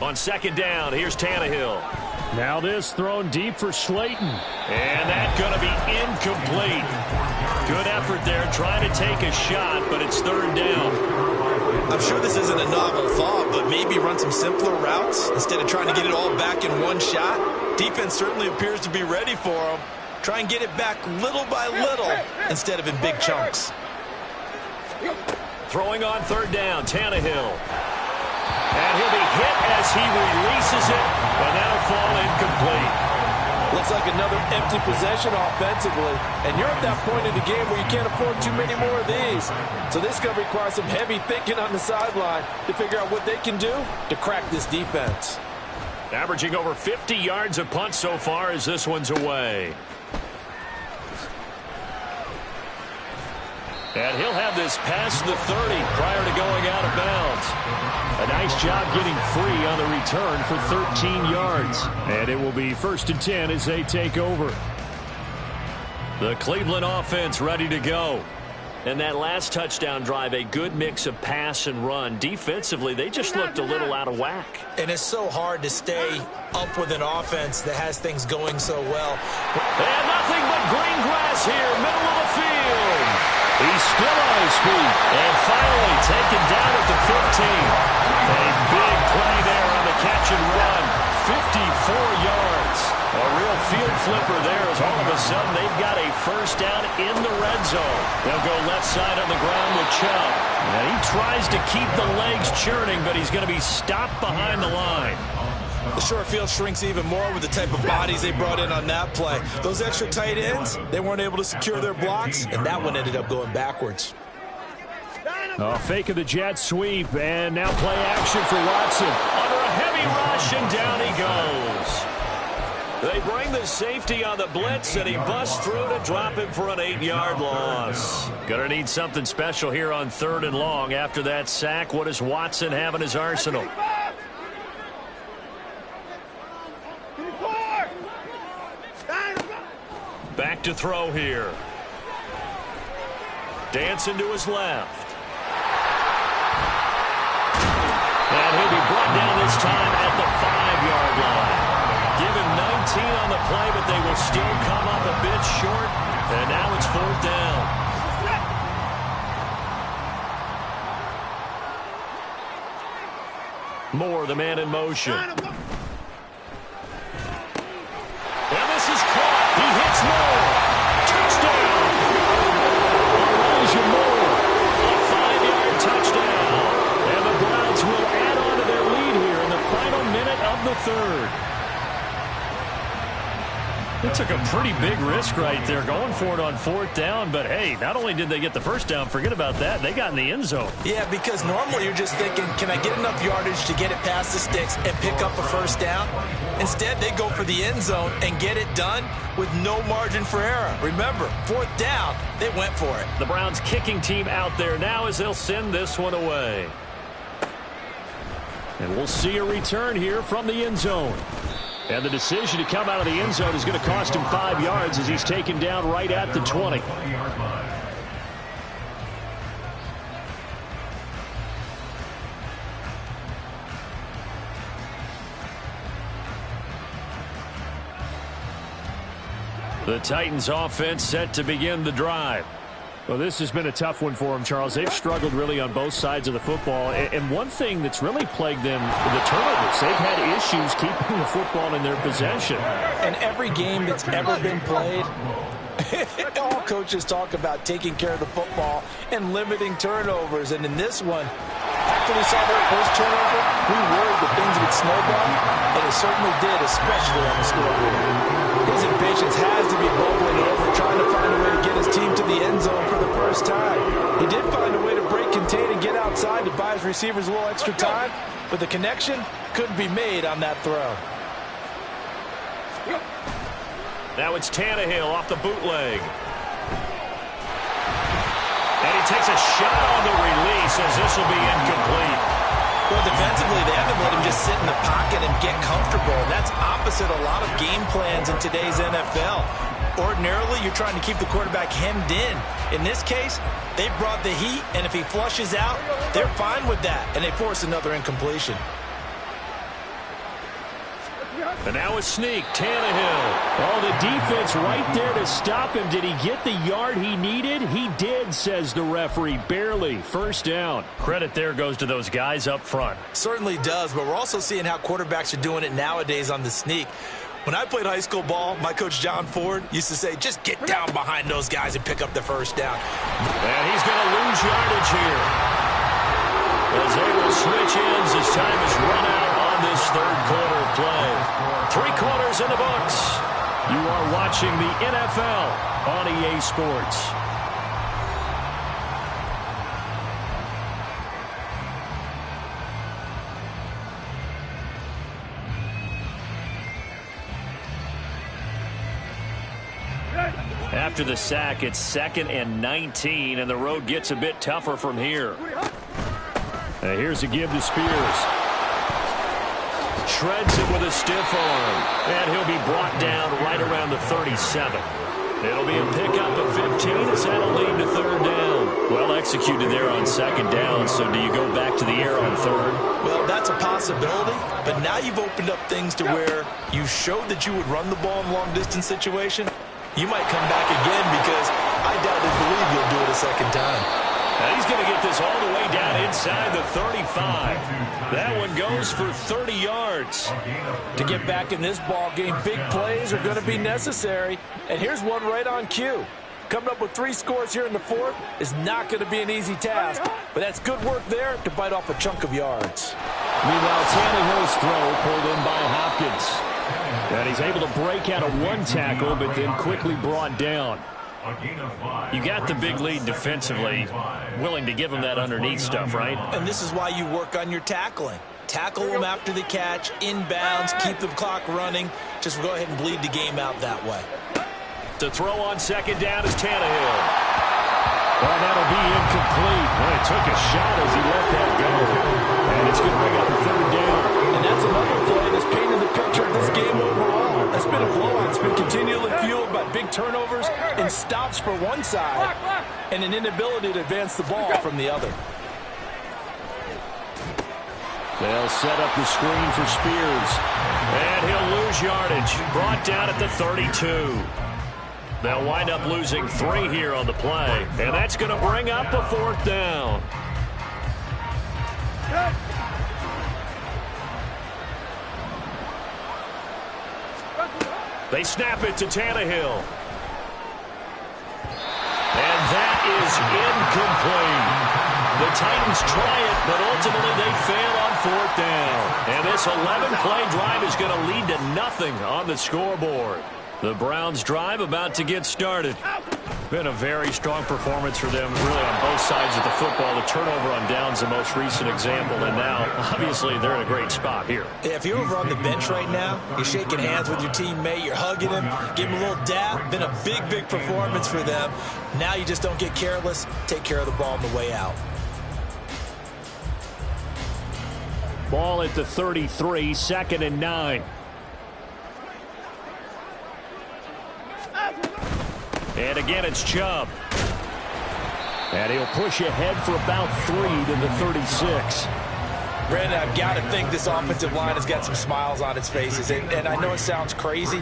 On second down, here's Tannehill. Now this thrown deep for Slayton. And that's going to be incomplete. Good effort there, trying to take a shot, but it's third down. I'm sure this isn't a novel thought, but maybe run some simpler routes instead of trying to get it all back in one shot. Defense certainly appears to be ready for him. Try and get it back little by little instead of in big chunks. Throwing on third down, Tannehill. And he'll be hit as he releases it, and that'll fall incomplete. Looks like another empty possession offensively, and you're at that point in the game where you can't afford too many more of these. So this is going to require some heavy thinking on the sideline to figure out what they can do to crack this defense. Averaging over 50 yards a punt so far as this one's away. And he'll have this past the 30 prior to going out of bounds. A nice job getting free on the return for 13 yards. And it will be 1st and 10 as they take over. The Cleveland offense ready to go. And that last touchdown drive, a good mix of pass and run. Defensively, they just looked a little out of whack. And it's so hard to stay up with an offense that has things going so well. And nothing but green grass here, middle of the field. He's still on his feet. And finally taken down at the 15. A big play there on the catch and run. 54 yards. A real field flipper there as all of a sudden they've got a first down in the red zone. They'll go left side on the ground with Chubb. And he tries to keep the legs churning, but he's going to be stopped behind the line. The short field shrinks even more with the type of bodies they brought in on that play. Those extra tight ends, they weren't able to secure their blocks, and that one ended up going backwards. A fake of the jet sweep, and now play action for Watson. Under a heavy rush, and down he goes. They bring the safety on the blitz, and he busts through to drop him for an 8-yard loss. Gonna need something special here on 3rd and long. After that sack, what does Watson have in his arsenal? Back to throw here. Dancing to his left. And he'll be brought down this time at the 5-yard line. Give him 19 on the play, but they will still come up a bit short. And now it's 4th down. Moore, the man in motion. And this is caught. He hits Moore. Touchdown. Elijah Moore. A 5-yard touchdown. And the Browns will add on to their lead here in the final minute of the 3rd. They took a pretty big risk right there going for it on 4th down. But, hey, not only did they get the first down, forget about that, they got in the end zone. Yeah, because normally you're just thinking, can I get enough yardage to get it past the sticks and pick up a first down? Instead, they go for the end zone and get it done with no margin for error. Remember, 4th down, they went for it. The Browns kicking team out there now as they'll send this one away. And we'll see a return here from the end zone. And the decision to come out of the end zone is going to cost him 5 yards as he's taken down right at the 20. The Titans offense set to begin the drive. Well, this has been a tough one for them, Charles. They've struggled really on both sides of the football. And one thing that's really plagued them, the turnovers. They've had issues keeping the football in their possession. And every game that's ever been played, All coaches talk about taking care of the football and limiting turnovers. And in this one, after we saw their first turnover, we worried that things would snowball, and it certainly did, especially on the scoreboard. His impatience has to be bubbling over, trying to find a way to get his team to the end zone for the first time. He did find a way to break, contain, and get outside to buy his receivers a little extra time, but the connection couldn't be made on that throw. Now it's Tannehill off the bootleg. And he takes a shot on the release as this will be incomplete. Well, defensively, they haven't let him just sit in the pocket and get comfortable. And that's opposite a lot of game plans in today's NFL. Ordinarily, you're trying to keep the quarterback hemmed in. In this case, they brought the heat, and if he flushes out, they're fine with that, and they force another incompletion. And now a sneak, Tannehill. Oh, the defense right there to stop him. Did he get the yard he needed? He did, says the referee. Barely. First down. Credit there goes to those guys up front. Certainly does, but we're also seeing how quarterbacks are doing it nowadays on the sneak. When I played high school ball, my coach John Ford used to say, just get down behind those guys and pick up the first down. And he's going to lose yardage here. As they will switch ends as time is run out on this third quarter of play. 3 quarters in the books. You are watching the NFL on EA Sports. After the sack, it's 2nd and 19, and the road gets a bit tougher from here. Here's a give to Spears. Shreds it with a stiff arm, and he'll be brought down right around the 37. It'll be a pickup of 15 as that'll lead to 3rd down. Well executed there on 2nd down, so do you go back to the air on 3rd? Well, that's a possibility, but now you've opened up things to where you showed that you would run the ball in long-distance situation. You might come back again because I doubt they believe you'll do it a 2nd time. And he's going to get this all the way down inside the 35. That one goes for 30 yards. To get back in this ball game, big plays are going to be necessary. And here's one right on cue. Coming up with 3 scores here in the 4th is not going to be an easy task, but that's good work there to bite off a chunk of yards. Meanwhile, Tannehill's throw pulled in by Hopkins. And he's able to break out of 1 tackle, but then quickly brought down. You got the big lead defensively, willing to give him that underneath stuff, right? And this is why you work on your tackling. Tackle them after the catch, inbounds, keep the clock running. Just go ahead and bleed the game out that way. The throw on 2nd down is Tannehill. Well, that'll be incomplete. Well, he took a shot as he let that go. And it's going to bring up a 3rd down. And that's another play that's painted the picture of this game overall. That's been a blowout. It's been continually fueled by big turnovers and stops for one side and an inability to advance the ball from the other. They'll set up the screen for Spears. And he'll lose yardage. Brought down at the 32. They'll wind up losing 3 here on the play. And that's going to bring up a 4th down. They snap it to Tannehill. And that is incomplete. The Titans try it, but ultimately they fail on 4th down. And this 11-play drive is going to lead to nothing on the scoreboard. The Browns drive about to get started. Been a very strong performance for them, really, on both sides of the football. The turnover on downs, the most recent example, and now, obviously, they're in a great spot here. Yeah, if you're over on the bench right now, you're shaking hands with your teammate, you're hugging him, give him a little dap. Been a big, big performance for them. Now you just don't get careless. Take care of the ball on the way out. Ball at the 33, 2nd and 9. And again, it's Chubb. And he'll push ahead for about 3 to the 36. Brandon, I've got to think this offensive line has got some smiles on its faces. And I know it sounds crazy,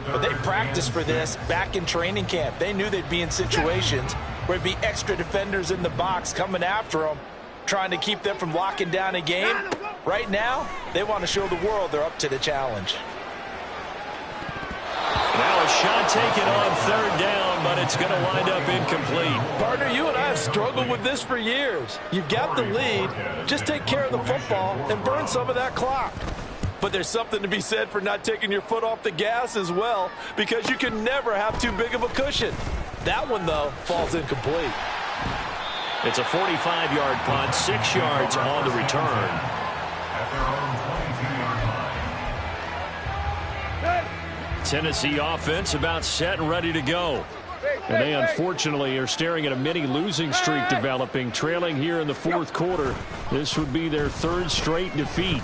but they practiced for this back in training camp. They knew they'd be in situations where it'd be extra defenders in the box coming after them, trying to keep them from locking down a game. Right now, they want to show the world they're up to the challenge. Now a shot taken on 3rd down it's going to wind up incomplete. Partner, you and I have struggled with this for years. You've got the lead. Just take care of the football and burn some of that clock. But there's something to be said for not taking your foot off the gas as well, because you can never have too big of a cushion. That one, though, falls incomplete. It's a 45-yard punt, 6 yards on the return. Tennessee offense about set and ready to go. And they unfortunately are staring at a mini losing streak developing, trailing here in the fourth quarter. This would be their 3rd straight defeat.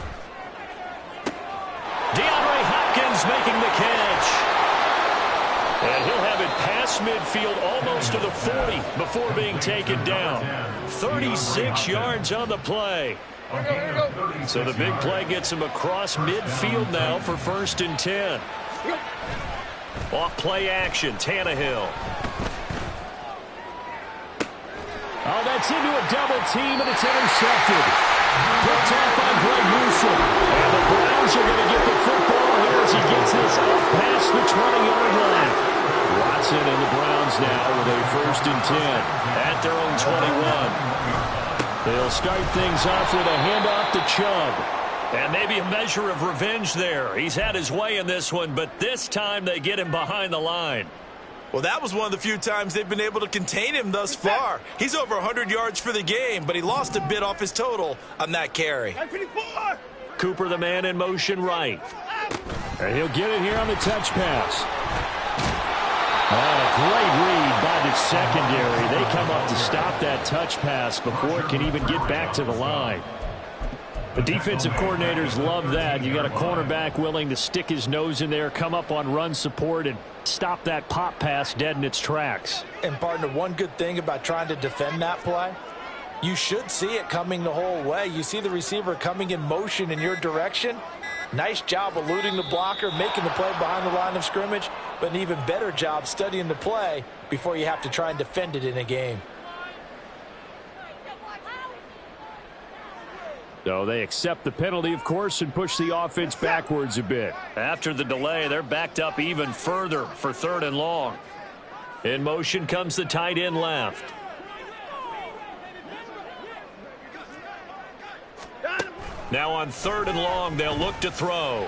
DeAndre Hopkins making the catch. And he'll have it past midfield almost to the 40 before being taken down. 36 yards on the play. So the big play gets him across midfield now for 1st and 10. Off play action, Tannehill. Oh, that's into a double team, and it's intercepted. Picked off by Greg Newsome. And the Browns are going to get the football here as he gets this up past the 20-yard line. Watson and the Browns now with a 1st and 10 at their own 21. They'll start things off with a handoff to Chubb. And maybe a measure of revenge there. He's had his way in this one, but this time they get him behind the line. Well, that was one of the few times they've been able to contain him thus far. He's over 100 yards for the game, but he lost a bit off his total on that carry. Cooper, the man in motion right. And he'll get it here on the touch pass. Oh, great read by the secondary. They come up to stop that touch pass before it can even get back to the line. The defensive coordinators love that. You got a cornerback willing to stick his nose in there, come up on run support, and stop that pop pass dead in its tracks. And, partner, one good thing about trying to defend that play, you should see it coming the whole way. You see the receiver coming in motion in your direction. Nice job eluding the blocker, making the play behind the line of scrimmage, but an even better job studying the play before you have to try and defend it in a game. So they accept the penalty, of course, and push the offense backwards a bit. After the delay, they're backed up even further for 3rd and long. In motion comes the tight end left. Now on 3rd and long, they'll look to throw.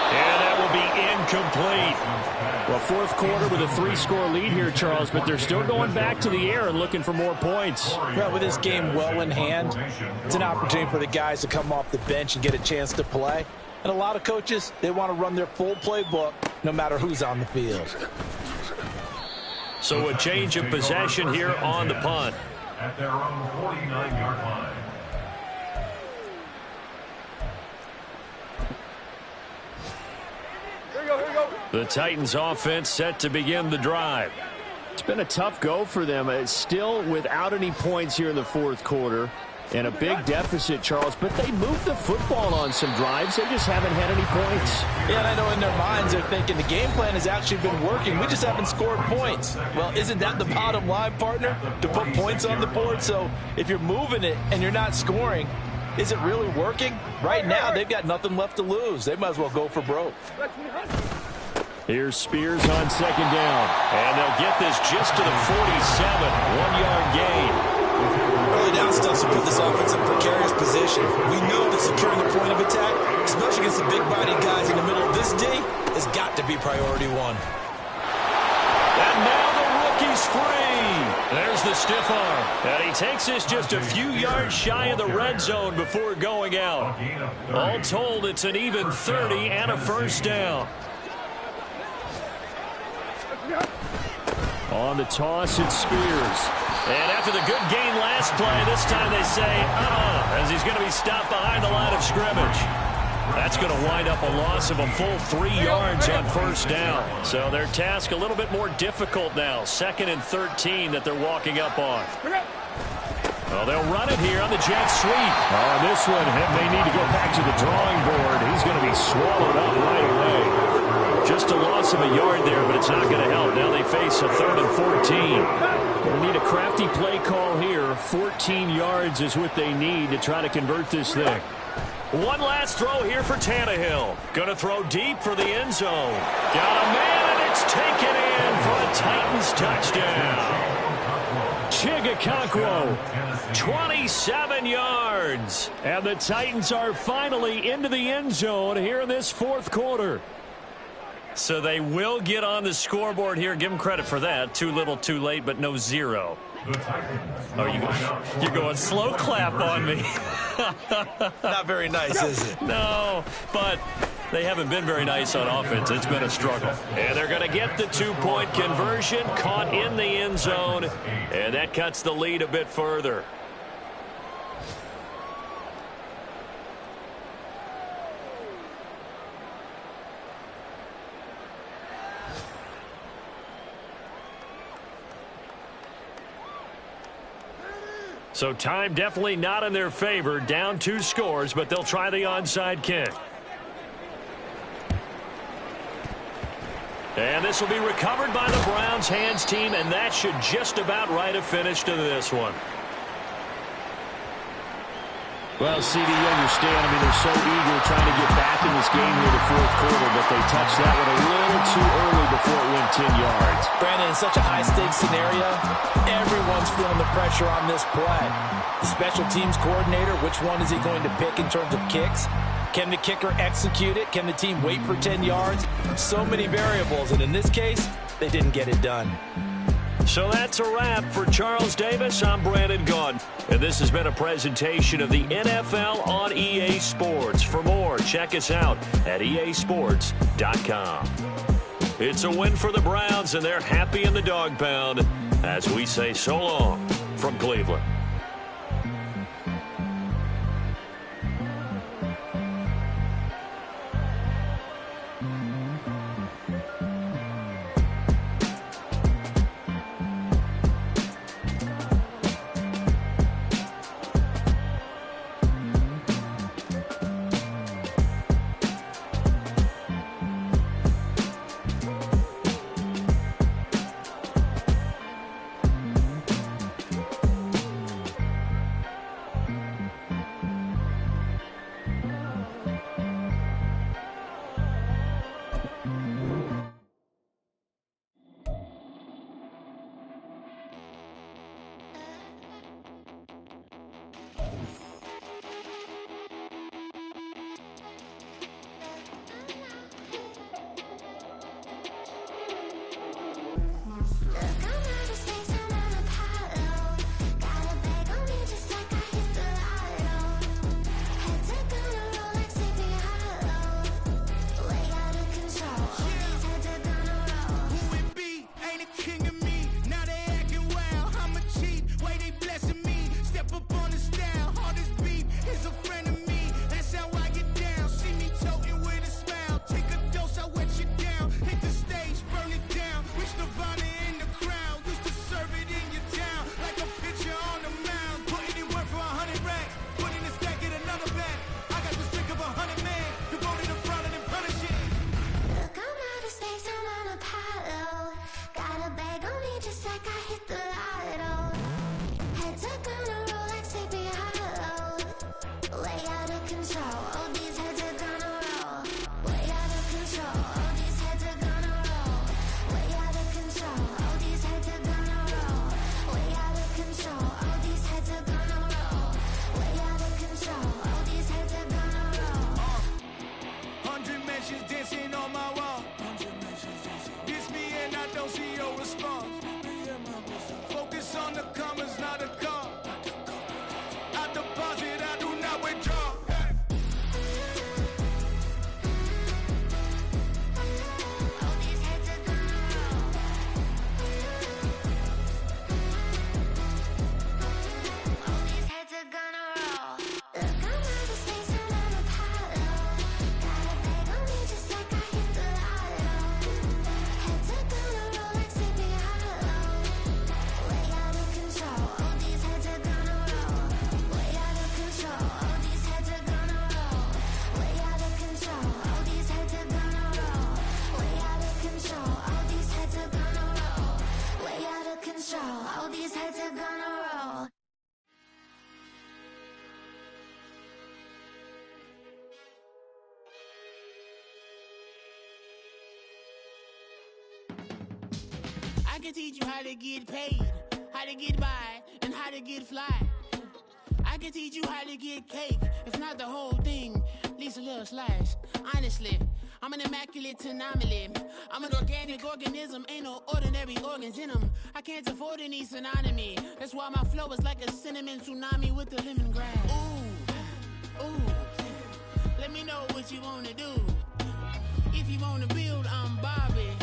And that will be incomplete. Well, fourth quarter with a 3-score lead here, Charles, but they're still going back to the air and looking for more points. Well, with this game well in hand, it's an opportunity for the guys to come off the bench and get a chance to play. And a lot of coaches, they want to run their full playbook no matter who's on the field. So a change of possession here on the punt. At their own 49-yard line. The Titans offense set to begin the drive. It's been a tough go for them. It's still without any points here in the fourth quarter and a big deficit, Charles, but they moved the football on some drives. They just haven't had any points. Yeah, and I know in their minds they're thinking the game plan has actually been working. We just haven't scored points. Well, isn't that the bottom line, partner? To put points on the board? So if you're moving it and you're not scoring, is it really working? Right now, they've got nothing left to lose. They might as well go for broke. Here's Spears on 2nd down. And they'll get this just to the 47. 1-yard gain. Early down stuff to put this offense in a precarious position. We know that securing the point of attack, especially against the big-bodied guys in the middle of this D, has got to be priority one. And now the rookie's free. There's the stiff arm. And he takes this just a few yards shy of the red zone before going out. All told, it's an even 30 and a 1st down. On the toss, it's Spears. And after the good gain last play, this time they say, as he's going to be stopped behind the line of scrimmage. That's going to wind up a loss of a full 3 yards on 1st down. So their task a little bit more difficult now. 2nd and 13 that they're walking up on. Well, they'll run it here on the jet sweep. On this one, they need to go back to the drawing board. He's going to be swallowed up right away. Just a loss of a yard there, but it's not going to help. Now they face a 3rd and 14. They need a crafty play call here. 14 yards is what they need to try to convert this thing. One last throw here for Tannehill. Going to throw deep for the end zone. Got a man, and It's taken in for a Titans touchdown. Chigakonkwo, 27 yards. And the Titans are finally into the end zone here in this fourth quarter. So they will get on the scoreboard here. Give them credit for that. Too little, too late, but no zero. Oh, you're going slow clap on me. Not very nice, is it? No, but they haven't been very nice on offense. It's been a struggle. And they're going to get the two-point conversion, caught in the end zone, and that cuts the lead a bit further. So time definitely not in their favor. Down 2 scores, but they'll try the onside kick. And this will be recovered by the Browns hands team, and that should just about write a finish to this one. Well, CD, you understand. I mean, they're so eager trying to get back in this game near the fourth quarter, but they touched that one a little too early before it went 10 yards. Brandon, in such a high-stakes scenario, everyone's feeling the pressure on this play. The special teams coordinator, which one is he going to pick in terms of kicks? Can the kicker execute it? Can the team wait for 10 yards? So many variables, and in this case, they didn't get it done. So that's a wrap for Charles Davis. I'm Brandon Gaudin, and this has been a presentation of the NFL on EA Sports. For more, check us out at easports.com. It's a win for the Browns, and they're happy in the dog pound as we say so long from Cleveland. can teach you how to get paid, how to get by, and how to get fly. I can teach you how to get cake, if not the whole thing, at least a little slice. Honestly, I'm an immaculate anomaly. I'm an organic organism, ain't no ordinary organs in them. I can't afford any synonymy. That's why my flow is like a cinnamon tsunami with the lemongrass. Ooh, ooh, let me know what you wanna do. If you wanna build, I'm Bobby.